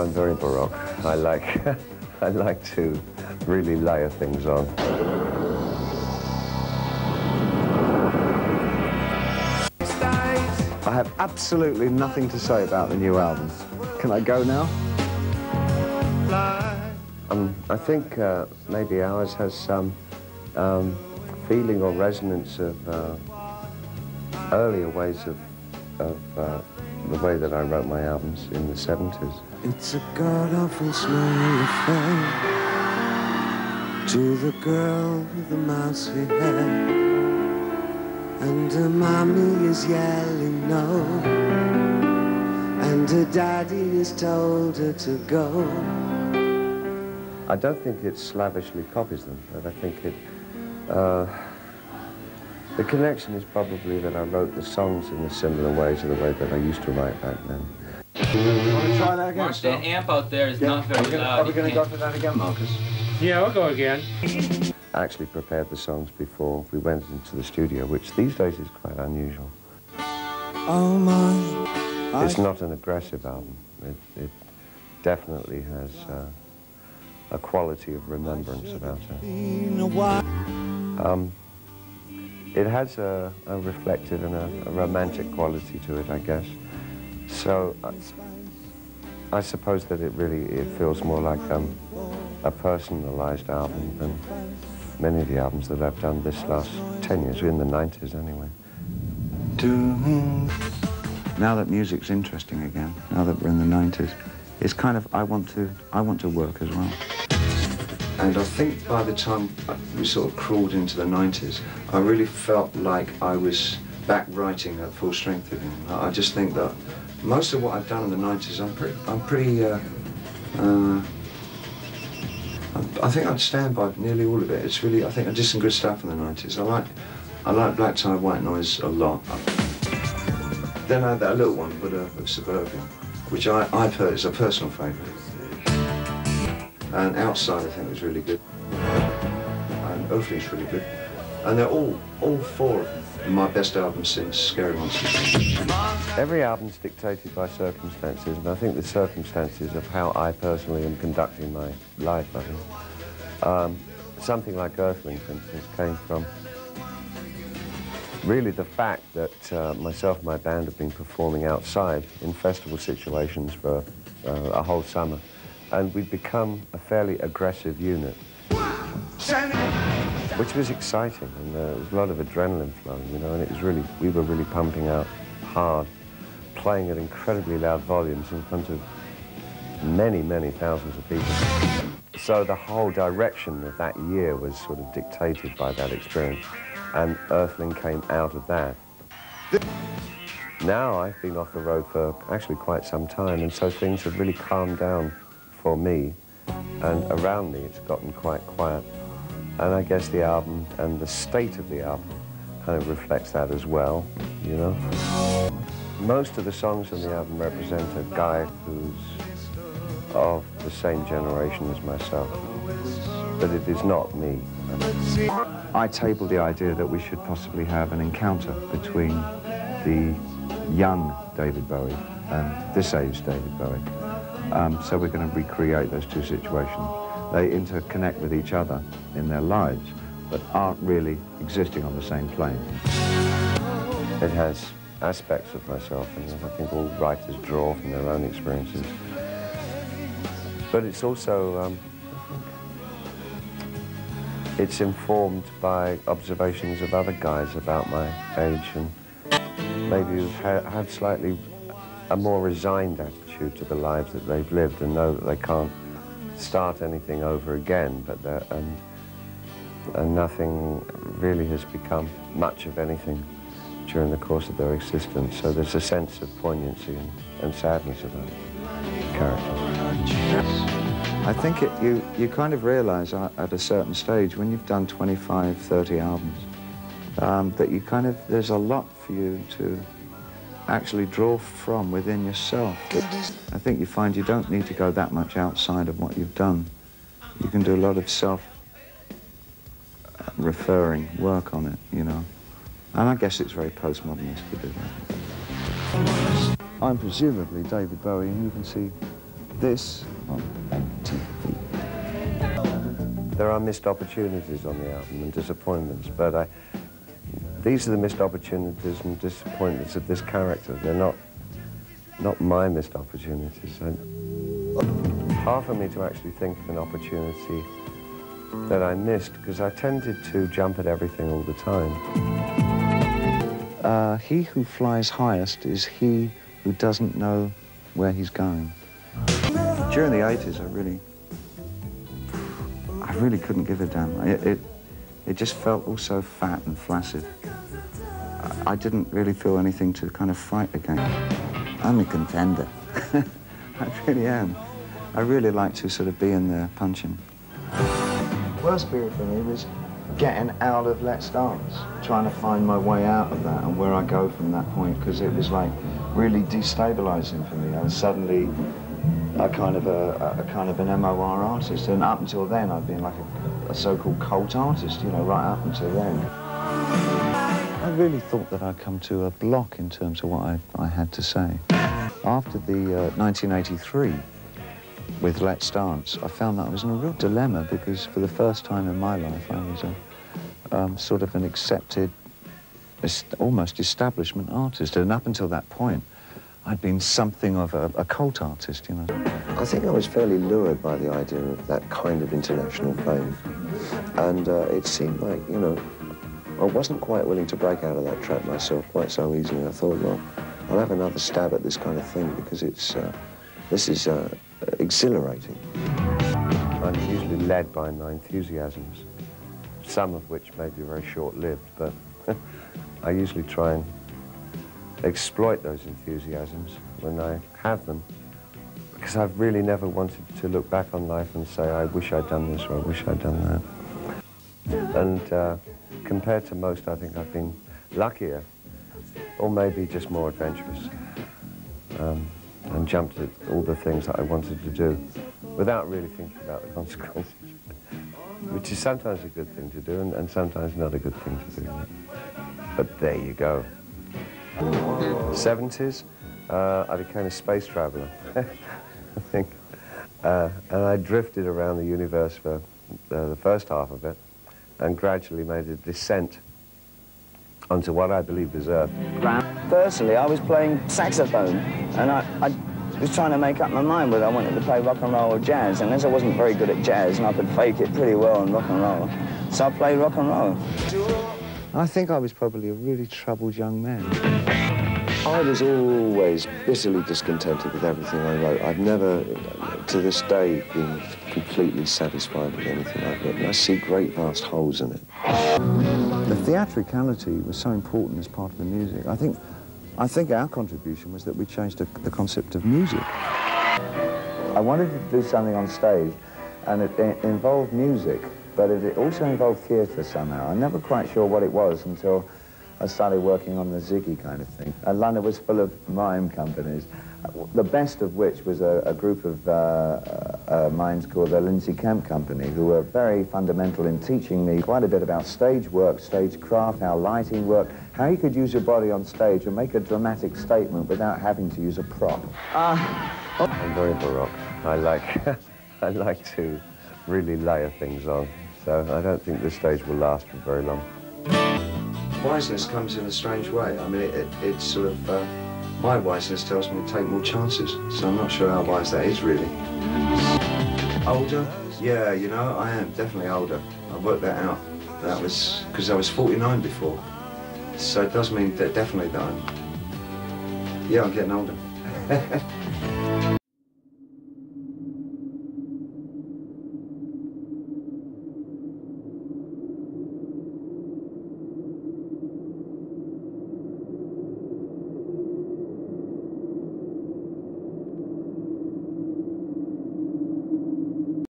I'm very baroque. I like, I like to really layer things on. I have absolutely nothing to say about the new album. Can I go now? I think maybe ours has some feeling or resonance of earlier ways of the way that I wrote my albums in the 70s. It's a god-awful small affair to the girl with the mousy hair, and her mommy is yelling no, and her daddy has told her to go. I don't think it slavishly copies them, but I think it... the connection is probably that I wrote the songs in a similar way to the way that I used to write back then. You want to try that again, Mark, that amp out there is not very loud. Are we going to go for that again, Marcus? Yeah, we'll go again. I actually prepared the songs before we went into the studio, which these days is quite unusual. Oh my. It's not an aggressive album. It definitely has a quality of remembrance about it. It has a reflective and a romantic quality to it, I guess. So I suppose that it feels more like a personalized album than many of the albums that I've done this last 10 years, in the 90s anyway. Now that music's interesting again, now that we're in the 90s, it's kind of, I want to work as well. And I think by the time we sort of crawled into the 90s, I really felt like I was back writing at full strength again. I just think that most of what I've done in the 90s, I think I'd stand by nearly all of it. It's really, I think I did some good stuff in the 90s. I like Black Tie, White Noise a lot. Then I had that little one, but of Suburbia, which I've heard is a personal favourite. And Outside, I think, was really good. And Earthling's really good. And they're all four of them my best albums since Scary Monsters. Every album's dictated by circumstances, and I think the circumstances of how I personally am conducting my life, I think. Something like Earthling, for instance, came from really the fact that myself and my band have been performing outside in festival situations for a whole summer. And we'd become a fairly aggressive unit, which was exciting, and there was a lot of adrenaline flowing, you know, and it was really, we were really pumping out hard, playing at incredibly loud volumes in front of many, many thousands of people. So the whole direction of that year was sort of dictated by that experience, and Earthling came out of that. Now I've been off the road for actually quite some time, and so things have really calmed down for me, and around me it's gotten quite quiet. And I guess the album and the state of the album kind of reflects that as well, you know. Most of the songs on the album represent a guy who's of the same generation as myself, but it is not me. I tabled the idea that we should possibly have an encounter between the young David Bowie and this age David Bowie. So we're going to recreate those two situations. They interconnect with each other in their lives, but aren't really existing on the same plane. It has aspects of myself, and I think all writers draw from their own experiences. But it's also, it's informed by observations of other guys about my age, and maybe who've had slightly a more resigned attitude to the lives that they've lived, and know that they can't start anything over again, but and nothing really has become much of anything during the course of their existence. So there's a sense of poignancy and sadness about characters. I think you kind of realize at a certain stage, when you've done 25, 30 albums, that you kind of, there's a lot for you to actually draw from within yourself. I think you find you don't need to go that much outside of what you've done. You can do a lot of self-referring work on it, you know. And I guess it's very postmodernist to do that. I'm presumably David Bowie, and you can see this on TV. There are missed opportunities on the album and disappointments, but these are the missed opportunities and disappointments of this character. They're not my missed opportunities. Hard for me to actually think of an opportunity that I missed, because I tended to jump at everything all the time. He who flies highest is he who doesn't know where he's going. During the 80s, I really couldn't give a damn. It just felt all so fat and flaccid. I didn't really feel anything to kind of fight against. I'm a contender. I really am. I really like to sort of be in there punching. Worst period for me was getting out of Let's Dance, trying to find my way out of that and where I go from that point, because it was like really destabilizing for me. I was suddenly a kind of an MOR artist, and up until then I'd been like a so-called cult artist, you know, right up until then. I really thought that I'd come to a block in terms of what I had to say. After the 1983 with Let's Dance, I found that I was in a real dilemma, because for the first time in my life I was sort of an accepted, almost establishment artist, and up until that point I'd been something of a cult artist, you know. I think I was fairly lured by the idea of that kind of international fame, and it seemed like, you know, I wasn't quite willing to break out of that trap myself quite so easily. I thought, well, I'll have another stab at this kind of thing, because this is exhilarating. I'm usually led by my enthusiasms, some of which may be very short-lived, but I usually try and exploit those enthusiasms when I have them, because I've really never wanted to look back on life and say, I wish I'd done this or I wish I'd done that. And compared to most, I think I've been luckier, or maybe just more adventurous, and jumped at all the things that I wanted to do without really thinking about the consequences, which is sometimes a good thing to do and sometimes not a good thing to do. But there you go. 70s, I became a space traveler, I think, and I drifted around the universe for the first half of it, and gradually made a descent onto what I believed was Earth. Firstly, I was playing saxophone, and I was trying to make up my mind whether I wanted to play rock and roll or jazz, and as I wasn't very good at jazz, and I could fake it pretty well in rock and roll, so I played rock and roll. I think I was probably a really troubled young man. I was always bitterly discontented with everything I wrote. I've never, to this day, been completely satisfied with anything I've written. I see great vast holes in it. The theatricality was so important as part of the music. I think our contribution was that we changed the concept of music. I wanted to do something on stage, and it involved music, but it also involved theatre somehow. I'm never quite sure what it was until I started working on the Ziggy kind of thing. And London was full of mime companies, the best of which was a group of mimes called the Lindsay Kemp Company, who were very fundamental in teaching me quite a bit about stage work, stage craft, how lighting worked, how you could use your body on stage and make a dramatic statement without having to use a prop. I'm very baroque. I like to really layer things on, so I don't think this stage will last for very long. Wiseness comes in a strange way. I mean, it's sort of, my wiseness tells me to take more chances, so I'm not sure how wise that is, really. Older? Yeah, you know, I am definitely older. I worked that out. That was because I was 49 before. So it does mean that definitely that I'm getting older.